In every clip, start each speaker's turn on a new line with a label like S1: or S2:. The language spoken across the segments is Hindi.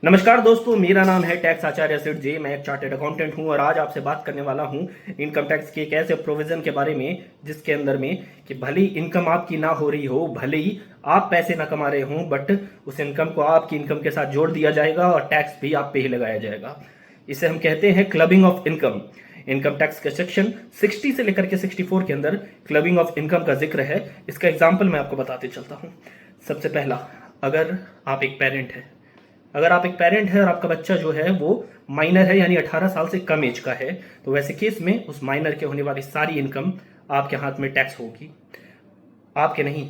S1: नमस्कार दोस्तों, मेरा नाम है टैक्स आचार्य सेठ जे। मैं एक चार्टेड अकाउंटेंट हूं और आज आपसे बात करने वाला हूं इनकम टैक्स के एक ऐसे प्रोविजन के बारे में जिसके अंदर में कि भले ही इनकम आपकी ना हो रही हो, भले ही आप पैसे ना कमा रहे हों, बट उस इनकम को आपकी इनकम के साथ जोड़ दिया जाएगा और टैक्स भी आप पे ही लगाया जाएगा। इसे हम कहते हैं clubbing of income. Income tax के सेक्शन 60 से लेकर के 64 के अंदर क्लबिंग ऑफ इनकम का जिक्र है। इसका एग्जाम्पल मैं आपको बताते चलता हूँ। सबसे पहला, अगर आप एक पेरेंट है और आपका बच्चा जो है वो माइनर है, यानी 18 साल से कम एज का है, तो वैसे केस में उस माइनर के होने वाली सारी इनकम आपके हाथ में टैक्स होगी, आपके नहीं।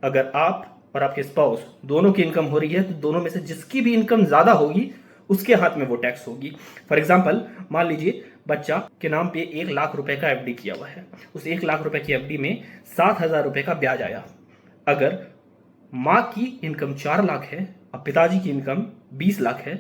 S1: अगर आप और आपके स्पाउस दोनों की इनकम हो रही है तो दोनों में से जिसकी भी इनकम ज्यादा होगी उसके हाथ में वो टैक्स होगी। फॉर एग्जाम्पल, मान लीजिए बच्चा के नाम पे 1 लाख रुपए का एफडी किया हुआ है। उस 1 लाख रुपए की एफडी में 7,000 रुपए का ब्याज आया। अगर माँ की इनकम 4 लाख है और पिताजी की इनकम 20 लाख है,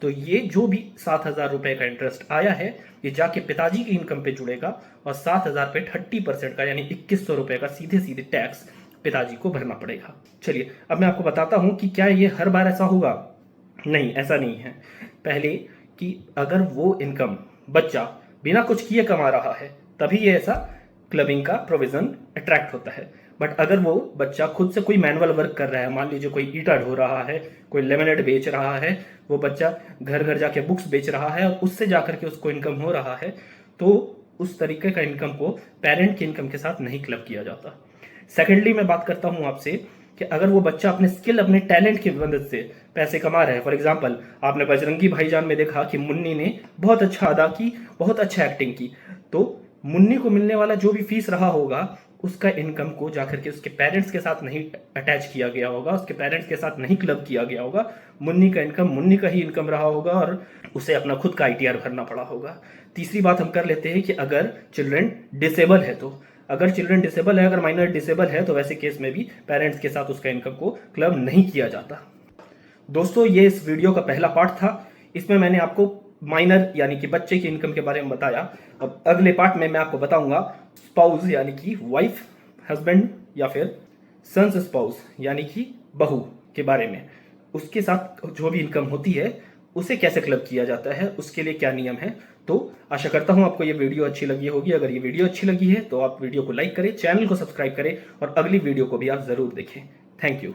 S1: तो ये जो भी 7,000 रुपए का इंटरेस्ट आया है ये जाके पिताजी की इनकम पे जुड़ेगा और 7,000 पे 30% का यानी 2,100 रुपए का सीधे सीधे टैक्स पिताजी को भरना पड़ेगा। चलिए अब मैं आपको बताता हूं कि क्या ये हर बार ऐसा होगा। नहीं, ऐसा नहीं है। पहले कि अगर वो इनकम बच्चा बिना कुछ किए कमा रहा है तभी ये ऐसा क्लबिंग का प्रोविजन अट्रैक्ट होता है। बट अगर वो बच्चा खुद से कोई मैनुअल वर्क कर रहा है, मान लीजिए कोई ईटा ढो रहा है, कोई लेमिनेट बेच रहा है, वो बच्चा घर घर जाके बुक्स बेच रहा है और उससे जाकर के उसको इनकम हो रहा है, तो उस तरीके का इनकम को पेरेंट की इनकम के साथ नहीं क्लब किया जाता। सेकेंडली, मैं बात करता हूं आपसे कि अगर वो बच्चा अपने स्किल, अपने टैलेंट की मदद से पैसे कमा रहा है। फॉर एग्जाम्पल, आपने बजरंगी भाईजान में देखा कि मुन्नी ने बहुत अच्छा अदा की, बहुत अच्छा एक्टिंग की, तो मुन्नी को मिलने वाला जो भी फीस रहा होगा उसका इनकम को जाकर के उसके पेरेंट्स के साथ नहीं अटैच किया गया होगा, उसके पेरेंट्स के साथ नहीं क्लब किया गया होगा। मुन्नी का इनकम मुन्नी का ही इनकम रहा होगा और उसे अपना खुद का आईटीआर भरना पड़ा होगा। तीसरी बात हम कर लेते हैं कि अगर चिल्ड्रन डिसेबल है, तो अगर चिल्ड्रन डिसेबल है, अगर माइनर डिसेबल है, तो वैसे केस में भी पेरेंट्स के साथ उसका इनकम को क्लब नहीं किया जाता। दोस्तों, ये इस वीडियो का पहला पार्ट था। इसमें मैंने आपको माइनर यानी कि बच्चे की इनकम के बारे में बताया। अब अगले पार्ट में मैं आपको बताऊंगा स्पाउस यानी कि वाइफ, हस्बैंड या फिर सन्स स्पाउस यानी कि बहू के बारे में। उसके साथ जो भी इनकम होती है उसे कैसे क्लब किया जाता है, उसके लिए क्या नियम है। तो आशा करता हूं आपको ये वीडियो अच्छी लगी होगी। अगर ये वीडियो अच्छी लगी है तो आप वीडियो को लाइक करें, चैनल को सब्सक्राइब करें और अगली वीडियो को भी आप जरूर देखें। Thank you.